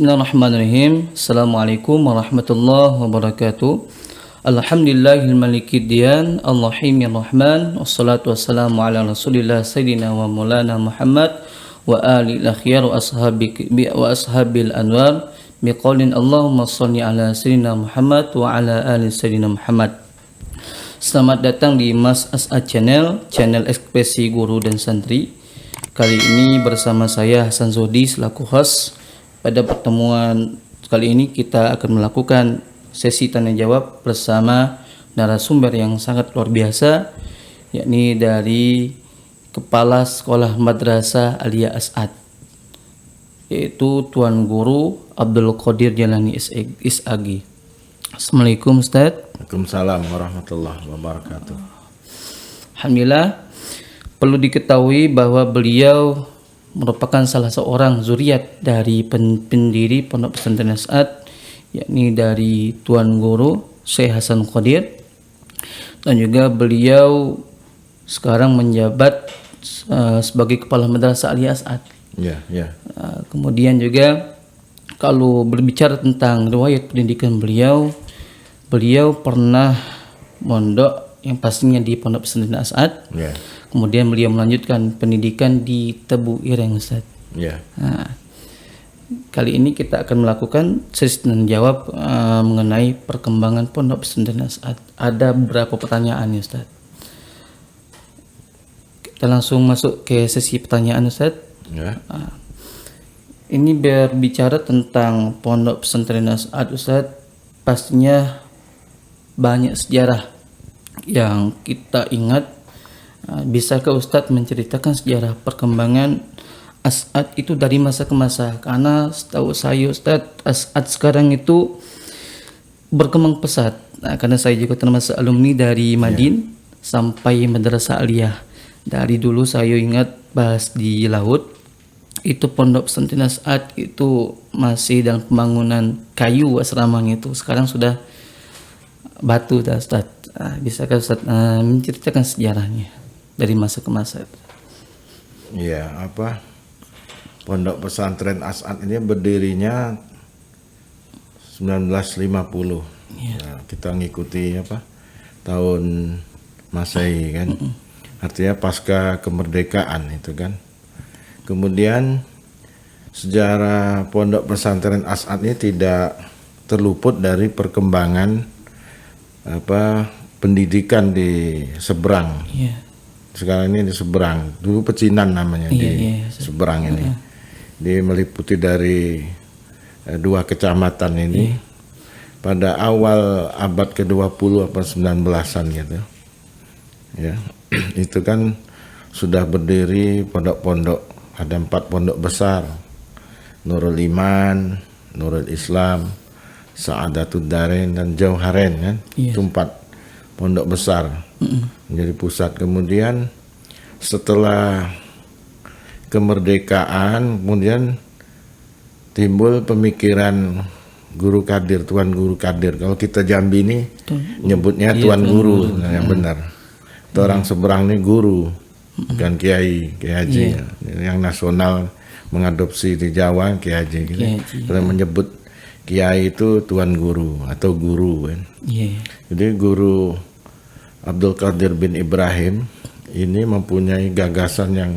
Bismillahirrahmanirrahim. Assalamualaikum warahmatullahi wabarakatuh. Alhamdulillahil malikiddiyan, Allahimir rahman, wassalatu wassalamu ala rasulillah sayyidina wa maulana Muhammad wa alil akhyar wa ashabil anwar biqaulin Allahumma shalli ala sayyidina Muhammad wa ala ali sayyidina Muhammad. Selamat datang di Mas As'ad Channel ekspresi guru dan santri. Kali ini bersama saya Hasan Zodi selaku host. Pada pertemuan kali ini kita akan melakukan sesi tanya jawab bersama narasumber yang sangat luar biasa, yakni dari Kepala Sekolah Madrasah Aliyah As'ad, yaitu Tuan Guru Abdul Qadir Jalani SAG. Assalamualaikum Ustaz. Waalaikumsalam warahmatullahi wabarakatuh. Alhamdulillah, perlu diketahui bahwa beliau merupakan salah seorang zuriat dari pendiri Pondok Pesantren As'ad, yakni dari Tuan Guru Syekh Hasan Qadir, dan juga beliau sekarang menjabat sebagai Kepala Madrasah Aliyah As'ad. Kemudian juga kalau berbicara tentang riwayat pendidikan beliau pernah mondok yang pastinya di Pondok Pesantren As'ad. Kemudian beliau melanjutkan pendidikan di Tebu Ireng, Ustaz. Nah, kali ini kita akan melakukan sesi tanya jawab mengenai perkembangan Pondok Pesantren As'ad. Ada beberapa pertanyaan, Ustaz. Kita langsung masuk ke sesi pertanyaan, Ustaz. Ini berbicara tentang Pondok Pesantren As'ad, Ustaz. Pastinya banyak sejarah yang kita ingat. Bisakah Ustadz menceritakan sejarah perkembangan As'ad itu dari masa ke masa? Karena setahu saya Ustadz, As'ad sekarang itu berkembang pesat. Karena saya juga termasuk alumni dari Madin sampai Madrasah Aliyah. Dari dulu saya ingat bahas di laut, itu Pondok Pesantren As'ad itu masih dalam pembangunan kayu asramanya itu. Sekarang sudah batu dah Ustadz. Bisakah Ustadz menceritakan sejarahnya dari masa ke masa? Pondok Pesantren As'ad ini berdirinya 1950. Kita ngikuti tahun Masehi kan. Artinya pasca kemerdekaan itu kan. Kemudian sejarah Pondok Pesantren As'ad ini tidak terluput dari perkembangan pendidikan di seberang. Sekarang ini di seberang, dulu Pecinan namanya di seberang ini. Dia meliputi dari dua kecamatan ini. Pada awal abad ke-20 atau 19-an gitu. Itu kan sudah berdiri pondok-pondok, ada 4 pondok besar. Nurul Iman, Nurul Islam, Sa'adatud Darain dan Jauharain kan. Itu 4 pondok besar menjadi pusat. Kemudian setelah kemerdekaan kemudian timbul pemikiran Guru Kadir, Tuan Guru Kadir. Kalau kita Jambi ini nyebutnya Tuan Guru, yang benar. Itu orang seberang ini guru, bukan Kiai Haji. Yang nasional mengadopsi di Jawa Kiai Haji gitu. Kalau menyebut Kiai itu Tuan Guru atau guru kan. Jadi Guru Abdul Qadir bin Ibrahim ini mempunyai gagasan yang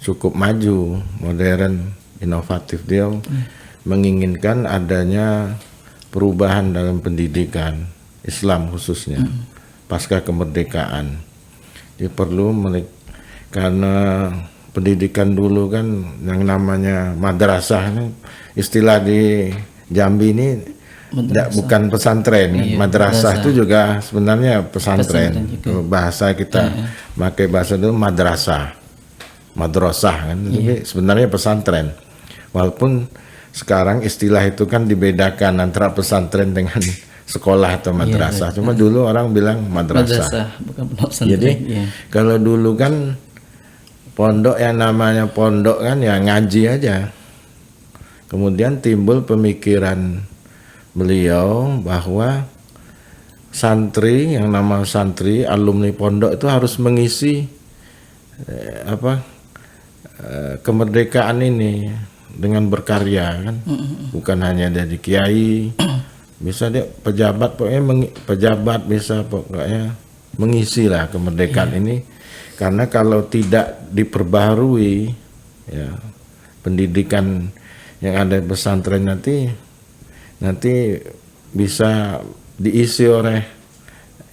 cukup maju, modern, inovatif. Dia menginginkan adanya perubahan dalam pendidikan Islam khususnya pasca kemerdekaan. Dia perlu karena pendidikan dulu kan yang namanya madrasah, istilah di Jambi ini bukan pesantren. Madrasah itu juga sebenarnya pesantren. Bahasa kita pakai bahasa itu madrasah kan, tapi sebenarnya pesantren. Walaupun sekarang istilah itu kan dibedakan antara pesantren dengan sekolah atau madrasah. Cuma dulu orang bilang madrasah. Bukan pesantren. Jadi kalau dulu kan pondok yang namanya pondok kan ya ngaji aja. Kemudian timbul pemikiran beliau bahwa santri, yang nama santri, alumni pondok itu harus mengisi kemerdekaan ini, dengan berkarya kan, bukan hanya dari kiai, bisa dia pejabat, pokoknya pejabat bisa pokoknya mengisi lah kemerdekaan ini, karena kalau tidak diperbaharui ya pendidikan yang ada di pesantren nanti bisa diisi oleh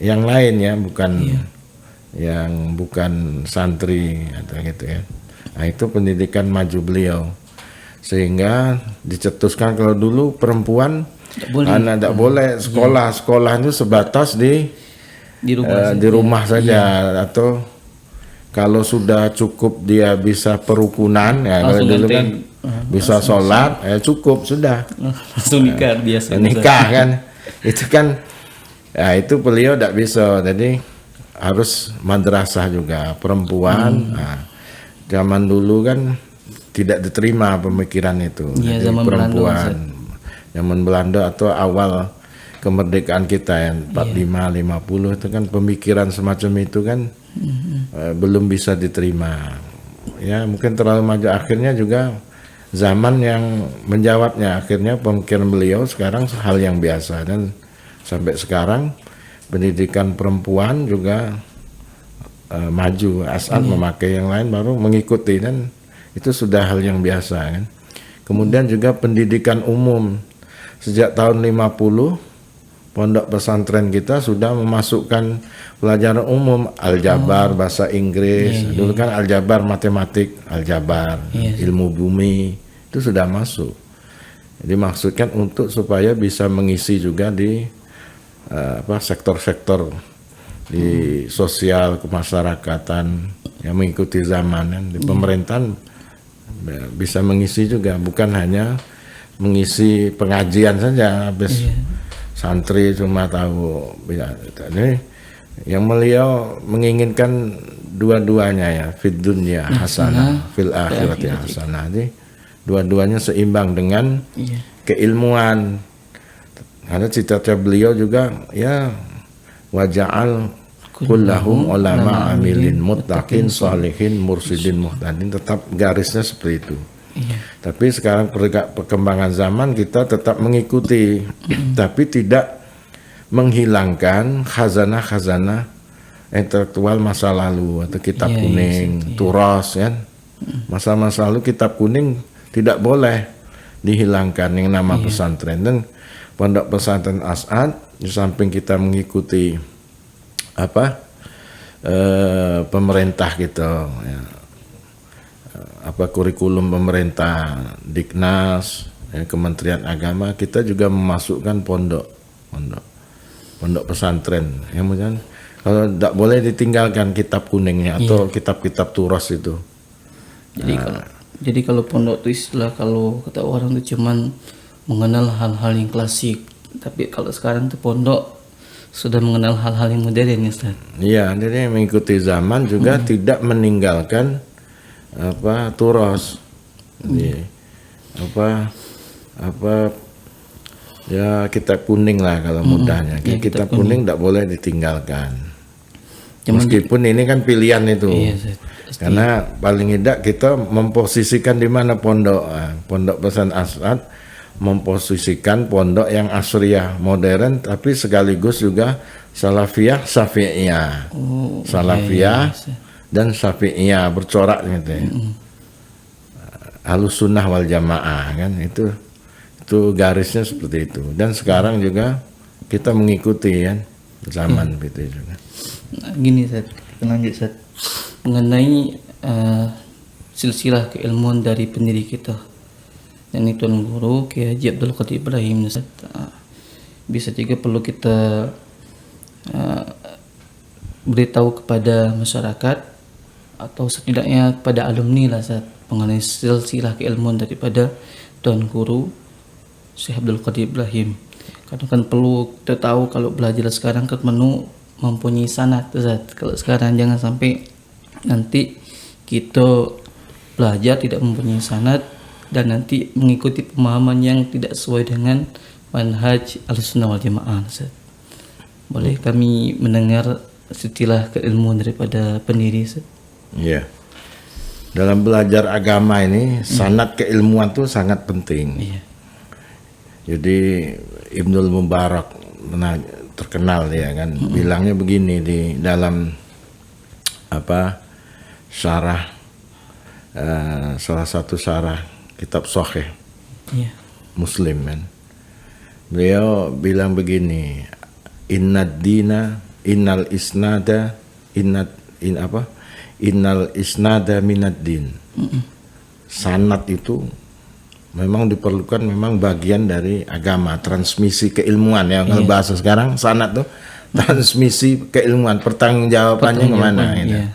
yang lain ya, bukan yang bukan santri atau gitu ya. Nah itu pendidikan maju beliau, sehingga dicetuskan kalau dulu perempuan anak tidak boleh sekolah itu sebatas di rumah saja, atau kalau sudah cukup dia bisa perukunan ya, kalau dulu kan bisa sholat ya cukup sudah, langsung nikah biasa nikah kan. Itu kan ya, itu beliau tidak bisa, jadi harus madrasah juga perempuan. Nah, zaman dulu kan tidak diterima pemikiran itu. Ya, jadi zaman perempuan zaman Belanda atau awal kemerdekaan kita yang 45-50 itu kan pemikiran semacam itu kan belum bisa diterima. Ya mungkin terlalu maju, akhirnya juga zaman yang menjawabnya, akhirnya pemikiran beliau sekarang hal yang biasa, dan sampai sekarang pendidikan perempuan juga maju. Asal memakai yang lain baru mengikuti, dan itu sudah hal yang biasa kan. Kemudian juga pendidikan umum, sejak tahun 50 pondok pesantren kita sudah memasukkan pelajaran umum, aljabar, bahasa Inggris. Dulu kan aljabar matematik, aljabar, ilmu bumi itu sudah masuk. Jadi maksudkan untuk supaya bisa mengisi juga di sektor-sektor di sosial kemasyarakatan yang mengikuti zaman kan. Di pemerintahan bisa mengisi juga, bukan hanya mengisi pengajian saja habis santri cuma tahu. Ini yang beliau menginginkan dua-duanya ya, fid dunya hasanah fil akhirati hasanah. Jadi dua-duanya seimbang dengan keilmuan. Karena cita-cita beliau juga ya waja'al kullahum ulama amilin muttaqin salihin mursidin muhtadin, tetap garisnya seperti itu. Tapi sekarang perkembangan zaman kita tetap mengikuti tapi tidak menghilangkan khazanah-khazanah intelektual masa lalu atau kitab kuning, turas kan. Masa-masa lalu kitab kuning tidak boleh dihilangkan yang nama pesantren. Dan pondok pesantren As'ad di samping kita mengikuti pemerintah gitu ya, kurikulum pemerintah, Diknas, Kementerian Agama, kita juga memasukkan pondok pesantren yang kemudian kalau tidak boleh ditinggalkan kitab kuningnya atau kitab-kitab turas itu. Jadi kalau pondok itu istilah, kalau kata orang itu cuman mengenal hal-hal yang klasik, tapi kalau sekarang tuh pondok sudah mengenal hal-hal yang modern ya Ustaz. Iya, jadi mengikuti zaman juga tidak meninggalkan turas. Jadi ya kitab kuning lah kalau mudahnya. Kitab kuning tidak boleh ditinggalkan. Meskipun ini kan pilihan itu. Karena paling tidak kita memposisikan di mana pondok. Pondok Pesantren As'ad memposisikan pondok yang asriyah modern tapi sekaligus juga salafiyah syafi'iyah. Salafiyah dan syafi'iyah bercorak gitu ya. Ahlus sunnah wal jamaah kan, itu garisnya seperti itu. Dan sekarang juga kita mengikuti kan zaman gitu juga. Nah, gini Ustaz, lanjut Ustaz, mengenai silsilah keilmuan dari pendiri kita, dan itu Tuan Guru Kiai Haji Abdul Qadir Ibrahim Ustaz. Bisa juga perlu kita beritahu kepada masyarakat atau setidaknya kepada alumni lah Ustaz, mengenai silsilah keilmuan daripada Tuan Guru Syekh Abdul Qadir Ibrahim. Karena kan perlu kita tahu kalau belajar sekarang kan mempunyai sanad Ustaz. Kalau sekarang jangan sampai nanti kita belajar tidak mempunyai sanad dan nanti mengikuti pemahaman yang tidak sesuai dengan manhaj Ahlussunnah wal Jamaah Ustaz. Boleh kami mendengar silsilah keilmuan daripada pendiri Ustaz? Iya. dalam belajar agama ini sanad keilmuan tuh sangat penting. Iya. Jadi Ibnul Mubarak terkenal ya kan, bilangnya begini di dalam syarah salah satu syarah kitab Sahih Iya. Muslim kan. Beliau bilang begini, innal isnada minad din. Sanad itu memang diperlukan, memang bagian dari agama, transmisi keilmuan ya. Kalau bahasa sekarang sanad tuh transmisi keilmuan, pertanggungjawabannya kemana gitu. Iya.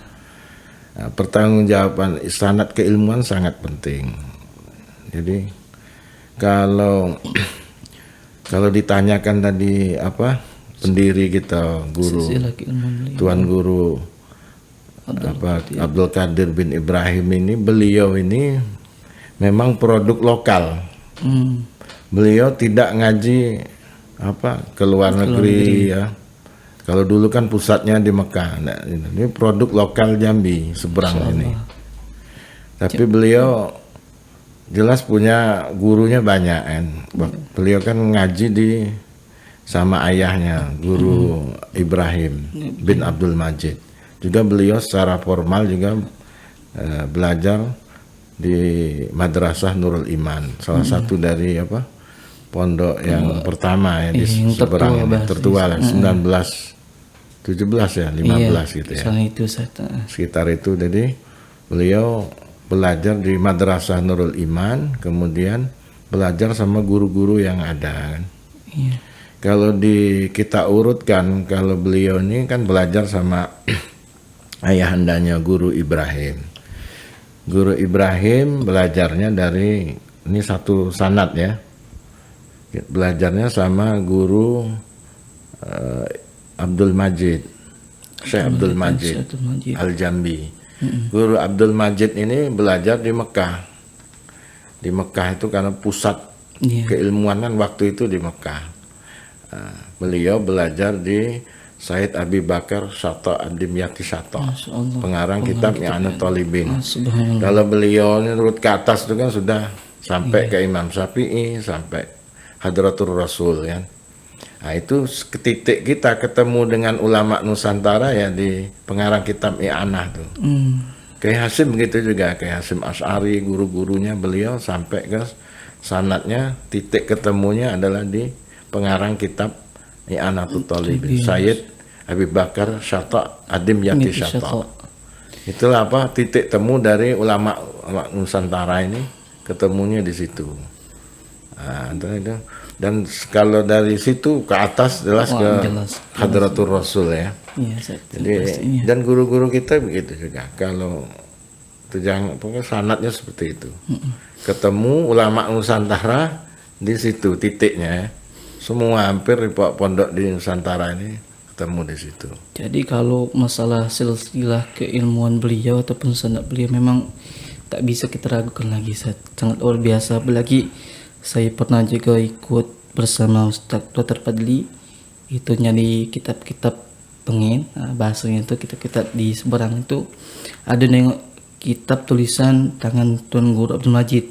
Nah, pertanggungjawaban sanad keilmuan sangat penting. Jadi kalau ditanyakan tadi pendiri kita, guru Tuan Guru Abdul Qadir bin Ibrahim ini, beliau ini memang produk lokal. Beliau tidak ngaji ke luar negeri ya. Kalau dulu kan pusatnya di Mekah. Nah, ini produk lokal Jambi seberang ini. Tapi beliau jelas punya gurunya banyak kan. Beliau kan ngaji sama ayahnya, Guru Ibrahim bin Abdul Majid. Juga beliau secara formal juga belajar di Madrasah Nurul Iman, salah satu dari pondok yang pertama ya di seberang tertua lah, 1917 ya, 15 gitu ya. Sekitar itu. Jadi beliau belajar di Madrasah Nurul Iman, kemudian belajar sama guru-guru yang ada kan. Iya. Kalau kita urutkan, kalau beliau ini kan belajar sama ayahandanya Guru Ibrahim. Guru Ibrahim belajarnya dari, ini satu sanad ya, belajarnya sama Guru Abdul Majid, Syekh Abdul Majid Al-Jambi. Guru Abdul Majid ini belajar di Mekah. Di Mekah itu karena pusat keilmuan kan waktu itu di Mekah. Beliau belajar di Said Abi Bakar Syato Ad-Dimyati Syato, pengarang kitab I'anat Talibin. Kalau beliau ini urut ke atas itu kan sudah sampai ke Imam Syafi'i, sampai Hadratul Rasul ya. Nah, itu titik kita ketemu dengan ulama Nusantara ya di pengarang kitab I'anah tuh. Kayak Hasim gitu juga, kayak Hasim Asy'ari, guru-gurunya beliau sampai ke sanadnya, titik ketemunya adalah di pengarang kitab I'anatul Talibin, Sayyid Abi Bakar Syato Ad-Dimyati Syato. Itulah titik temu dari ulama Nusantara ini, ketemunya di situ. Nah, dan kalau dari situ ke atas jelas ke Hadratul Rasul ya. Jadi dan guru-guru kita begitu juga. Kalau itu jangan, pokoknya sanadnya seperti itu. Ketemu ulama Nusantara di situ titiknya ya. Semua hampir di pondok di Nusantara ini ketemu di situ. Jadi kalau masalah silsilah keilmuan beliau ataupun sanad beliau memang tak bisa kita ragukan lagi, sangat luar biasa. Apalagi saya pernah juga ikut bersama Ustadz Dr. Fadli, itu nyari kitab-kitab pengen, bahasanya itu kitab-kitab di seberang itu ada nengok kitab tulisan tangan Tuan Guru Abdul Majid,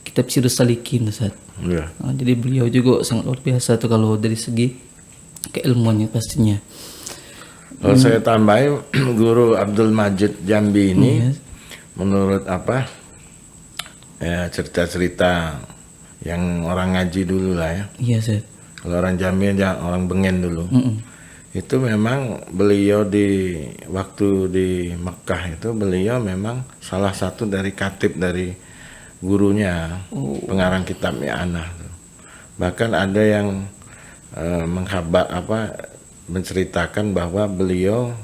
kitab Sirus Salikin Ustaz. Ya. Jadi beliau juga sangat luar biasa tuh kalau dari segi keilmuannya pastinya. Kalau saya tambahin, Guru Abdul Majid Jambi ini menurut ya cerita-cerita yang orang ngaji dulu lah ya. Iya, Ustaz. Kalau orang Jambi aja orang Bengen dulu. Itu memang beliau di waktu di Mekah itu beliau memang salah satu dari katib dari gurunya, pengarang kitab I'anah. Bahkan ada yang menceritakan bahwa beliau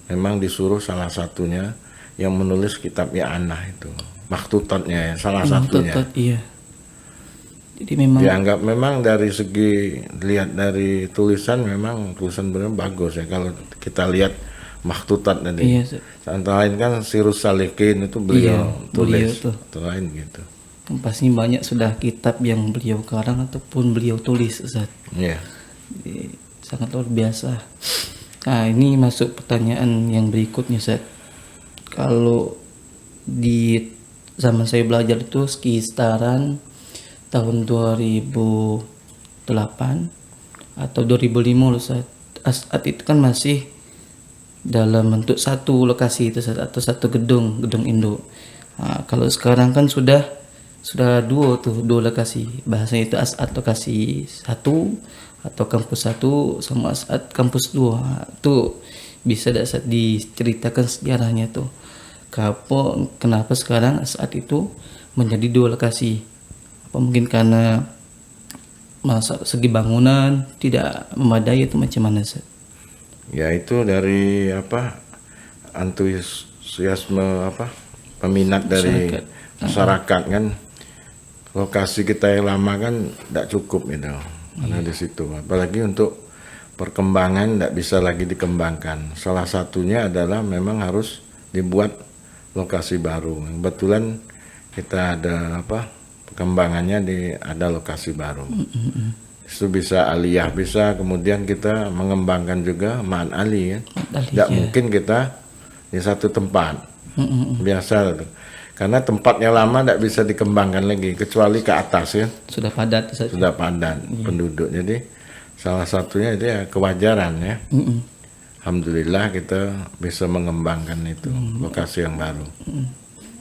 memang disuruh salah satunya yang menulis kitab I'anah itu, maktutatnya ya, salah satunya. Iya. Jadi memang dianggap memang dari segi lihat dari tulisan, memang tulisan beliau bagus ya. Kalau kita lihat maktutat tadi, antara lain kan Sirus Salikin itu beliau tulis, atau lain gitu. Pasti banyak sudah kitab yang beliau karang ataupun beliau tulis, Ustaz. Iya. Jadi, sangat luar biasa. Nah, ini masuk pertanyaan yang berikutnya, Ustaz. Kalau di zaman saya belajar itu sekitaran tahun 2008 atau 2005 loh Ustaz. As'ad itu kan masih dalam bentuk satu lokasi itu Ustaz, atau satu gedung induk. Kalau sekarang kan sudah dua lokasi. Bahasanya itu As'ad lokasi satu atau kampus satu sama As'ad kampus dua. Itu bisa Ustaz diceritakan sejarahnya tuh. Kenapa sekarang As'ad itu menjadi dua lokasi? Apa mungkin karena segi bangunan tidak memadai itu macam mana Ustaz? Ya itu dari antusiasme peminat dari masyarakat kan. Lokasi kita yang lama kan tidak cukup gitu. Karena di situ apalagi untuk perkembangan tidak bisa lagi dikembangkan. Salah satunya adalah memang harus dibuat lokasi baru. Kebetulan kita ada perkembangannya ada lokasi baru. Itu bisa aliyah, bisa kemudian kita mengembangkan juga ma'an ali ya. Tidak mungkin kita di satu tempat. Biasa karena tempatnya lama tidak bisa dikembangkan lagi kecuali ke atas ya. Sudah padat. Sudah padat penduduk. Jadi salah satunya itu ya kewajaran ya. Alhamdulillah kita bisa mengembangkan itu lokasi yang baru.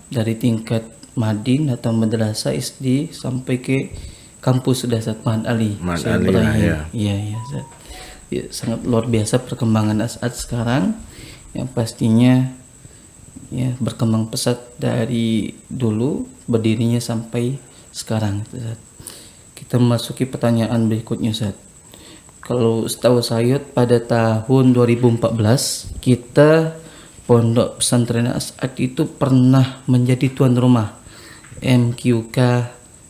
Dari tingkat Madin atau madrasah SD sampai ke kampus sudah Ustaz Ma'an Ali. Ma'an Ali ya. Iya Ustaz. Ya, sangat luar biasa perkembangan As'ad sekarang yang pastinya ya berkembang pesat dari dulu berdirinya sampai sekarang Ustaz. Kita memasuki pertanyaan berikutnya Ustaz. Kalau setahu saya pada tahun 2014 kita Pondok Pesantren As'ad itu pernah menjadi tuan rumah MQK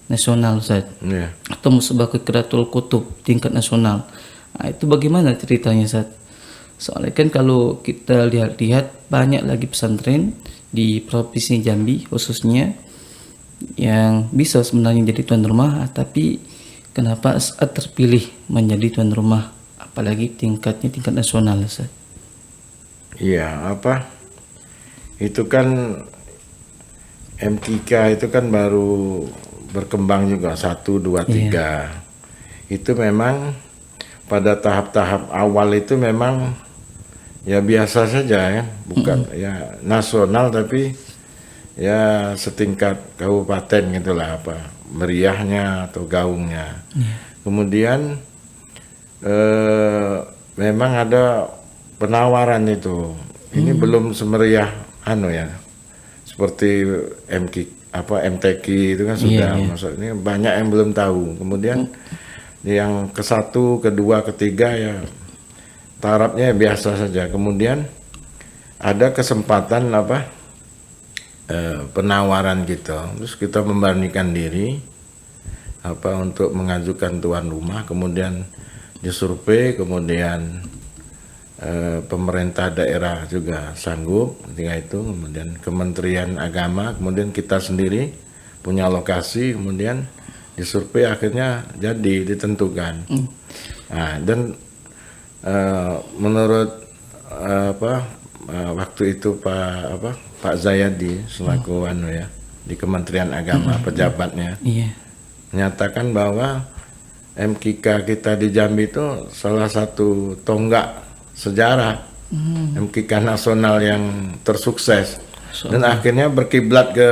nasional Ustaz. Atau Musabaqah Qiraatul Kutub tingkat nasional. Itu bagaimana ceritanya Ustaz? Soalnya kan kalau kita lihat banyak lagi pesantren di Provinsi Jambi khususnya yang bisa sebenarnya jadi tuan rumah, tapi kenapa As'ad terpilih menjadi tuan rumah, apalagi tingkat nasional Ustaz? Iya, itu kan MTK itu kan baru berkembang juga 1, 2, 3. Itu memang pada tahap-tahap awal itu memang ya biasa saja ya, bukan ya nasional tapi ya setingkat kabupaten gitulah meriahnya atau gaungnya. Kemudian memang ada penawaran itu. Ini belum semeriah seperti MTQ itu kan sudah maksudnya banyak yang belum tahu. Kemudian yang ke-1, ke-2, ke-3 ya tarafnya biasa saja. Kemudian ada kesempatan penawaran gitu. Terus kita memberanikan diri untuk mengajukan tuan rumah, kemudian disurvei, kemudian pemerintah daerah juga sanggup ketika itu, kemudian Kementerian Agama, kemudian kita sendiri punya lokasi, kemudian disurvei akhirnya jadi ditentukan. Dan menurut waktu itu Pak Zayadi selaku di Kementerian Agama pejabatnya menyatakan bahwa MKK kita di Jambi itu salah satu tonggak sejarah MKK nasional yang tersukses dan akhirnya berkiblat ke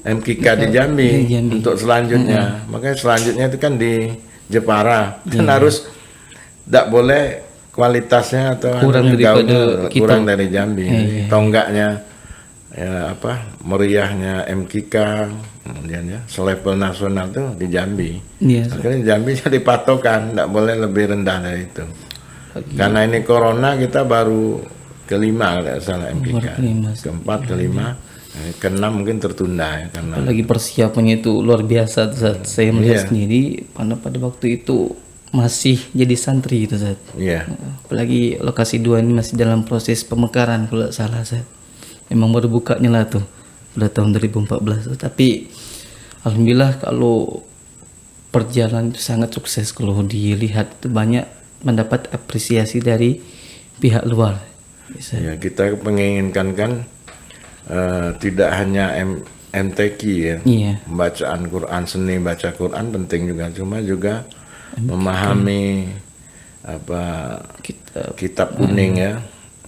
MKK di Jambi untuk selanjutnya. Makanya selanjutnya itu kan di Jepara kan harus tidak boleh kualitasnya atau kurang dari Jambi. Tonggaknya ya meriahnya MKK kemudian ya selevel nasional tuh di Jambi. Akhirnya Jambi jadi patokan, tidak boleh lebih rendah dari itu. Karena ini corona kita baru ke-5 kalau salah MKK. Ke-4, ke-5, ke-6 mungkin tertunda ya karena apalagi persiapannya itu luar biasa Ustaz. Saya melihat sendiri pada waktu itu masih jadi santri itu Ustaz. Apalagi lokasi 2 ini masih dalam proses pemekaran kalau salah Ustaz. Memang baru bukanya lah tuh pada tahun 2014. Tapi alhamdulillah kalau perjalanan itu sangat sukses kalau dilihat itu banyak mendapat apresiasi dari pihak luar. Ya, kita menginginkan kan tidak hanya MTQ ya, Iya. bacaan Quran, seni baca Quran penting juga, cuma juga memahami apa kitab kuning ya,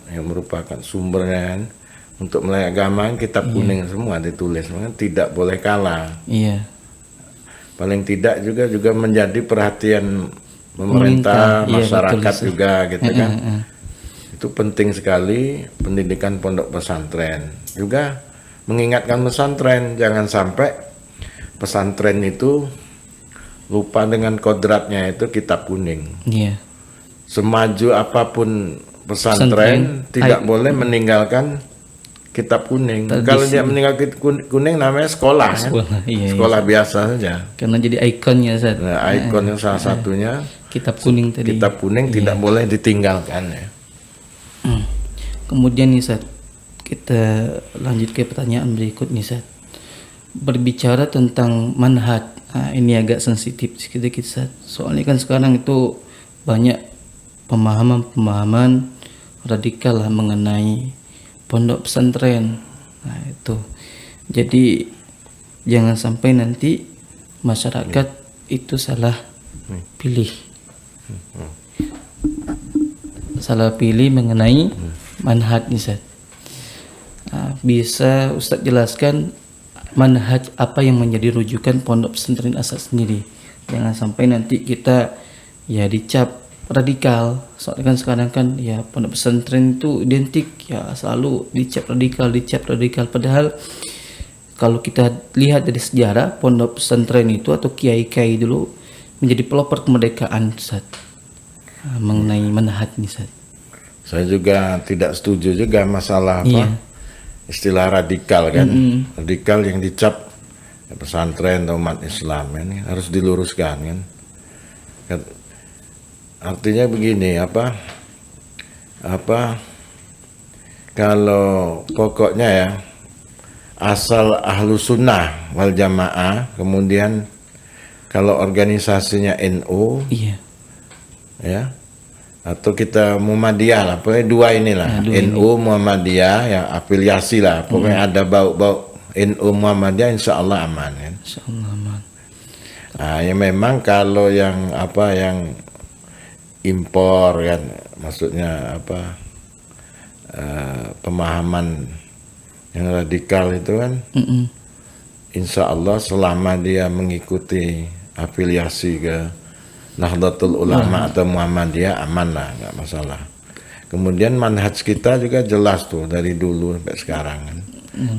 yang merupakan sumbernya kan. Untuk melek agama kitab kuning semua ditulis, makanya tidak boleh kalah. Iya. Paling tidak juga menjadi perhatian pemerintah, Iya, masyarakat betul, juga gitu kan. Itu penting sekali pendidikan pondok pesantren. Juga mengingatkan pesantren, jangan sampai pesantren itu lupa dengan kodratnya itu kitab kuning. Iya. Semaju apapun pesantren tidak boleh meninggalkan kitab kuning. Kalau dia meninggalkan kuning namanya sekolah kan? Sekolah biasa saja. Karena jadi ikonnya Ustaz. Nah, ikon yang salah satunya Kitab kuning tadi. kitab kuning tidak boleh ditinggalkan ya. Kemudian nih Ustaz, kita lanjut ke pertanyaan berikut nih Ustaz. Berbicara tentang manhaj. Nah, ini agak sensitif sedikit Ustaz. Soalnya kan sekarang itu banyak pemahaman radikal lah mengenai pondok pesantren. Nah, itu. Jadi jangan sampai nanti masyarakat itu salah pilih. Salah pilih mengenai manhaj nih Ustaz. Nah, bisa Ustaz jelaskan manhaj apa yang menjadi rujukan pondok pesantren Asad sendiri? Jangan sampai nanti kita ya dicap radikal. Soalnya kan sekarang kan ya pondok pesantren itu identik ya selalu dicap radikal. Padahal kalau kita lihat dari sejarah pondok pesantren itu atau kiai-kiai dulu menjadi pelopor kemerdekaan Ustaz. Mengenai manhaj nih Ustaz. Saya juga tidak setuju juga masalah apa istilah radikal kan. Radikal yang dicap pesantren atau umat Islam ini harus diluruskan kan. Artinya begini kalau pokoknya ya asal ahlu sunnah wal jamaah, kemudian kalau organisasinya NU ya atau kita Muhammadiyah lah, pokoknya dua inilah NU Muhammadiyah ya afiliasi lah, pokoknya ada bau-bau NU Muhammadiyah insya Allah aman kan. Insya Allah aman. Nah ya memang kalau yang impor kan, maksudnya pemahaman yang radikal itu kan, insya Allah selama dia mengikuti afiliasi ke Nahdlatul Ulama atau Muhammadiyah aman lah, nggak masalah. Kemudian manhaj kita juga jelas tuh dari dulu sampai sekarang kan.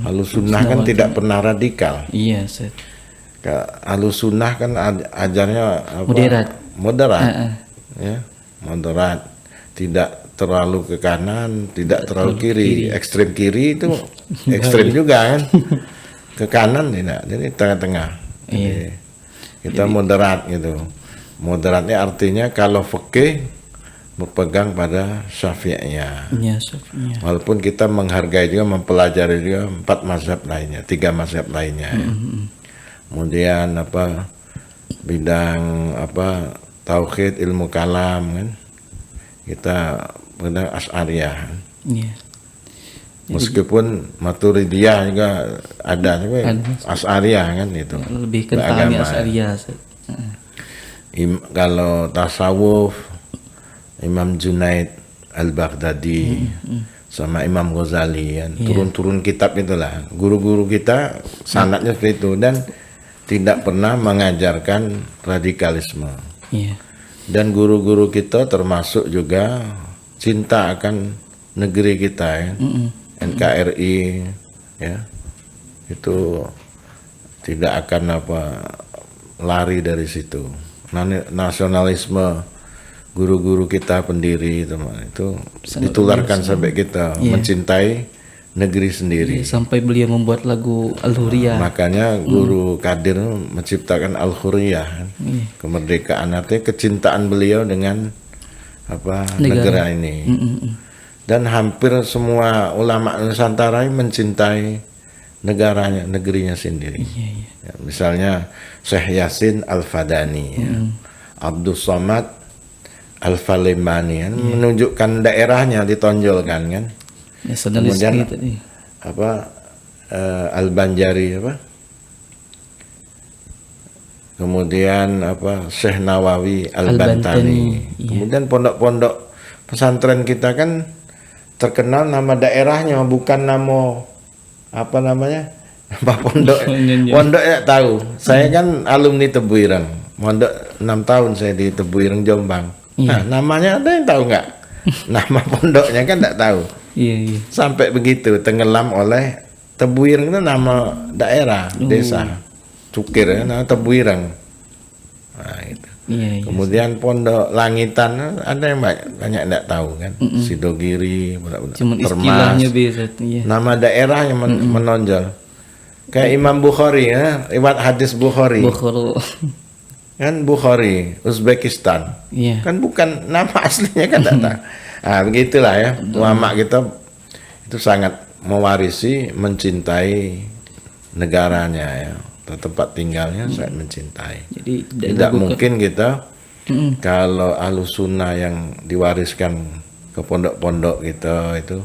Ahlus sunnah kan tidak pernah radikal. Iya, Ustaz. Ahlus sunnah kan ajarnya moderat. Ya, moderat, tidak terlalu ke kanan, tidak terlalu kiri. Ekstrem kiri itu ekstrem juga kan. Ke kanan tidak, jadi tengah-tengah. Kita moderat gitu. Moderatnya artinya kalau fikih berpegang pada Syafi'iyah. Iya, Syafi'iyah. Walaupun kita menghargai juga, mempelajari juga 4 mazhab lainnya, 3 mazhab lainnya. Kemudian bidang tauhid, ilmu kalam kan. Kita pada Asy'ariyah. Iya. Meskipun Maturidiyah juga ada, tapi Asy'ariyah kan itu. Lebih kentalnya Asy'ariyah. Kalau tasawuf Imam Junaid Al-Baghdadi sama Imam Ghazali kan, turun-turun kitab itulah. Guru-guru kita sanadnya seperti itu dan tidak pernah mengajarkan radikalisme. Dan guru-guru kita termasuk juga cinta akan negeri kita ya. NKRI ya. Itu tidak akan lari dari situ. Nasionalisme guru-guru kita pendiri itu ditularkan sampai kita mencintai negeri sendiri. Sampai beliau membuat lagu Al-Hurriyah. Makanya guru Kadir menciptakan Al-Hurriyah, kemerdekaan, artinya kecintaan beliau dengan negara ini. Dan hampir semua ulama Nusantara mencintai negaranya, negerinya sendiri. Ya, misalnya Syekh Yasin Al-Fadani, Abdul Somad Al-Falimani kan, menunjukkan daerahnya, ditonjolkan kan. Kemudian Al-Banjari apa? Kemudian apa Syekh Nawawi Al-Bantani. Iya. Kemudian pondok-pondok pesantren kita kan terkenal nama daerahnya, bukan nama apa namanya, nama pondok. Pondok ya tahu. Saya kan alumni Tebu Ireng, mondok 6 tahun saya di Tebu Ireng Jombang. Nah, namanya ada yang tahu nggak? Nama pondoknya kan nggak tahu. Iya. Sampai begitu tenggelam oleh Tebu Ireng itu nama daerah, desa. Cukir ya, nama Tebu Ireng. Nah, itu. Iya. Kemudian Pondok Langitan ada yang banyak tidak tahu kan. Sidogiri, Cuman Termas. istilahnya biasa. Iya. Nama daerah yang menonjol. Kayak Imam Bukhari ya, riwayat hadis Bukhari. Bukhara. Kan Bukhari, Uzbekistan. Iya. Kan bukan nama aslinya kan tidak tahu. Nah, begitulah ya. Ulama kita itu sangat mewarisi, mencintai negaranya ya. Tempat tinggalnya sangat mencintai. Jadi tidak mungkin kita kalau Ahlussunnah yang diwariskan ke pondok-pondok kita itu,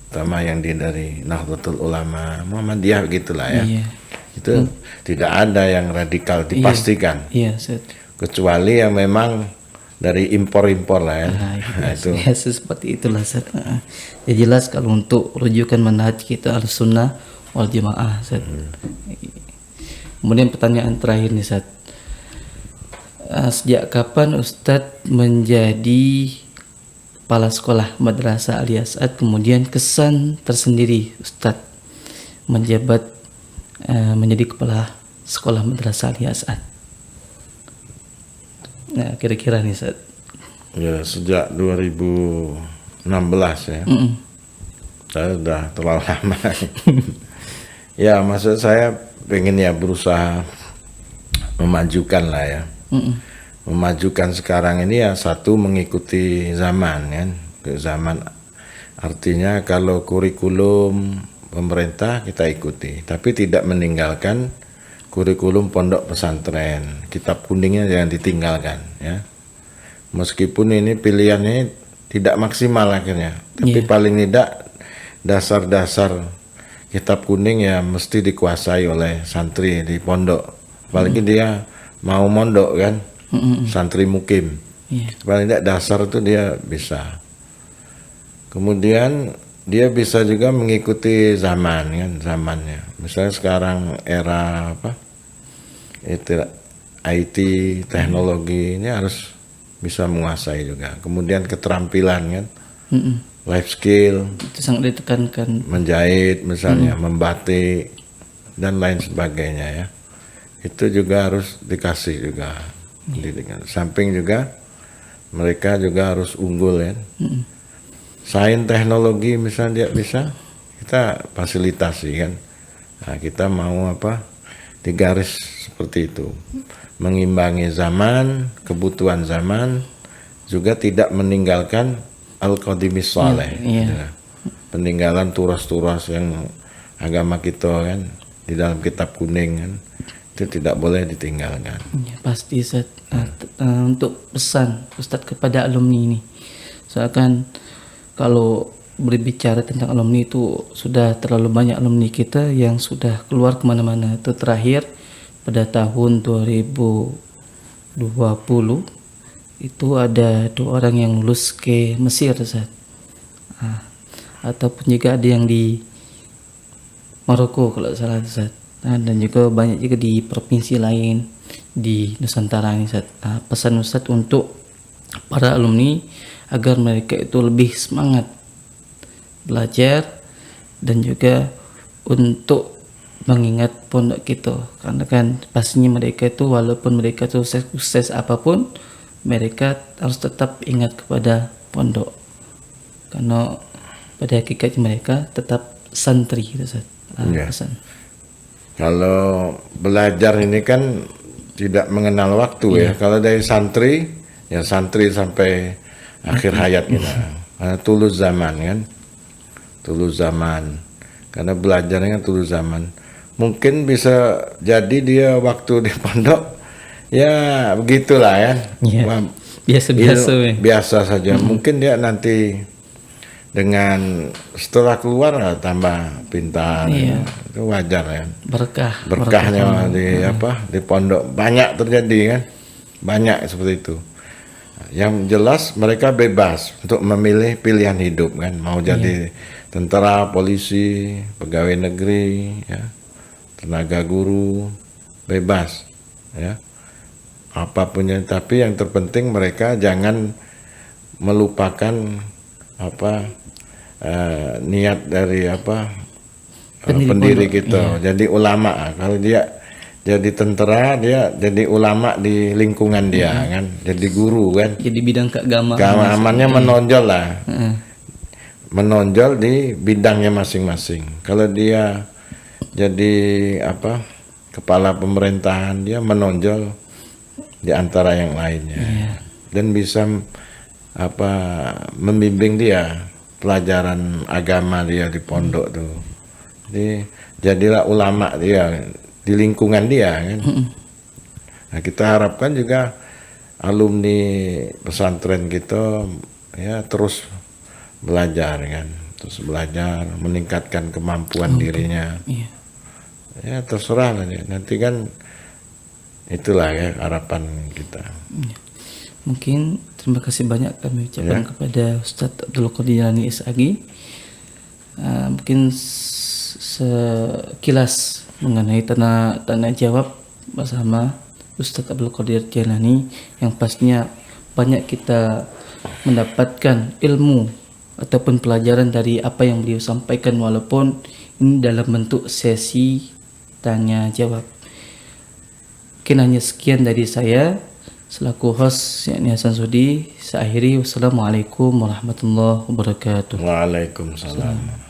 terutama yang dari Nahdlatul Ulama, Muhammadiyah gitulah ya. Iya. Itu tidak ada yang radikal dipastikan. Iya, Ustaz. Kecuali yang memang dari impor-impor lah ya. Nah, itu biasa seperti itulah, Ustaz. Ya jelas kalau untuk rujukan manhaj kita Ahlussunnah wal Jamaah, Ustaz. Kemudian pertanyaan terakhir nih, Ustaz. Sejak kapan Ustadz menjadi kepala sekolah Madrasah Al-Yas'ad, kemudian kesan tersendiri Ustadz menjabat menjadi kepala sekolah Madrasah Al-Yas'ad? Nah, kira-kira nih, Ustadz. Ya, sejak 2016 ya. Saya sudah terlalu lama. Ya, maksud saya pengen ya berusaha memajukan lah ya. Memajukan sekarang ini ya satu mengikuti zaman kan. Ke zaman artinya kalau kurikulum pemerintah kita ikuti, tapi tidak meninggalkan kurikulum pondok pesantren. Kitab kuningnya jangan ditinggalkan ya. Meskipun ini pilihannya tidak maksimal akhirnya, tapi paling tidak dasar-dasar kitab kuning ya mesti dikuasai oleh santri di pondok. Apalagi dia mau mondok kan, santri mukim. Paling tidak dasar itu dia bisa. Kemudian dia bisa juga mengikuti zaman kan, zamannya. Misalnya sekarang era apa? Itu IT, teknologi ini harus bisa menguasai juga. Kemudian keterampilan kan. Life skill itu sangat ditekankan, menjahit misalnya, membatik dan lain sebagainya ya, itu juga harus dikasih juga pendidikan. Samping juga mereka juga harus unggul ya. Sains teknologi misalnya dia bisa, kita fasilitasi kan. Nah, kita mau apa di garis seperti itu, mengimbangi zaman, kebutuhan zaman, juga tidak meninggalkan al-qadimis saleh, peninggalan turas-turas yang agama kita kan di dalam kitab kuning kan, itu tidak boleh ditinggalkan. Ya, pasti Ustaz. Untuk pesan Ustaz kepada alumni ini, soalnya kalau berbicara tentang alumni itu sudah terlalu banyak alumni kita yang sudah keluar kemana-mana. Itu terakhir pada tahun 2020 itu ada 2 orang yang lulus ke Mesir, Ustaz. Ataupun juga ada yang di Maroko kalau salah, Ustaz. Dan juga banyak juga di provinsi lain di Nusantara ini, Ustaz. Pesan Ustaz untuk para alumni agar mereka itu lebih semangat belajar dan juga untuk mengingat pondok kita, karena kan pastinya mereka itu walaupun mereka itu sukses apapun, mereka harus tetap ingat kepada pondok, karena pada hakikatnya mereka tetap santri, Ustaz. Pesan. Kalau belajar ini kan tidak mengenal waktu ya. Kalau dari santri ya santri sampai akhir hayat kita. Karena tulus zaman kan, tulus zaman. Karena belajarnya kan tulus zaman. Mungkin bisa jadi dia waktu di pondok ya begitulah ya. Biasa-biasa. Biasa saja. Mungkin dia nanti dengan setelah keluar tambah pintar. Iya. Itu wajar ya. berkahnya. Berkahnya di pondok banyak terjadi kan, banyak seperti itu. Yang jelas mereka bebas untuk memilih pilihan hidup kan, mau jadi tentara, polisi, pegawai negeri, ya, tenaga guru, bebas, ya, apapun yang. Tapi yang terpenting mereka jangan melupakan niat dari pendiri kita. Jadi ulama. Kalau dia jadi tentera, dia jadi ulama di lingkungan dia kan, jadi guru kan. Jadi bidang keagamaan. Keagamannya menonjol lah, menonjol di bidangnya masing-masing. Kalau dia jadi kepala pemerintahan, dia menonjol di antara yang lainnya, dan bisa membimbing dia pelajaran agama dia di pondok tuh. Jadi jadilah ulama dia di lingkungan dia kan. Nah, kita harapkan juga alumni pesantren kita ya terus belajar kan, terus belajar meningkatkan kemampuan dirinya. Ya terserah lah ya. Nanti kan itulah ya harapan kita. Mungkin terima kasih banyak kami ucapkan kepada Ustadz Abdul Qadir Jailani SAG. Mungkin sekilas mengenai tanya jawab bersama Ustadz Abdul Qadir Jailani, yang pastinya banyak kita mendapatkan ilmu ataupun pelajaran dari apa yang beliau sampaikan, walaupun ini dalam bentuk sesi tanya jawab. Mungkin hanya sekian dari saya selaku host yakni Hasan Sudi. Saya akhiri, wassalamualaikum warahmatullahi wabarakatuh. Waalaikumsalam.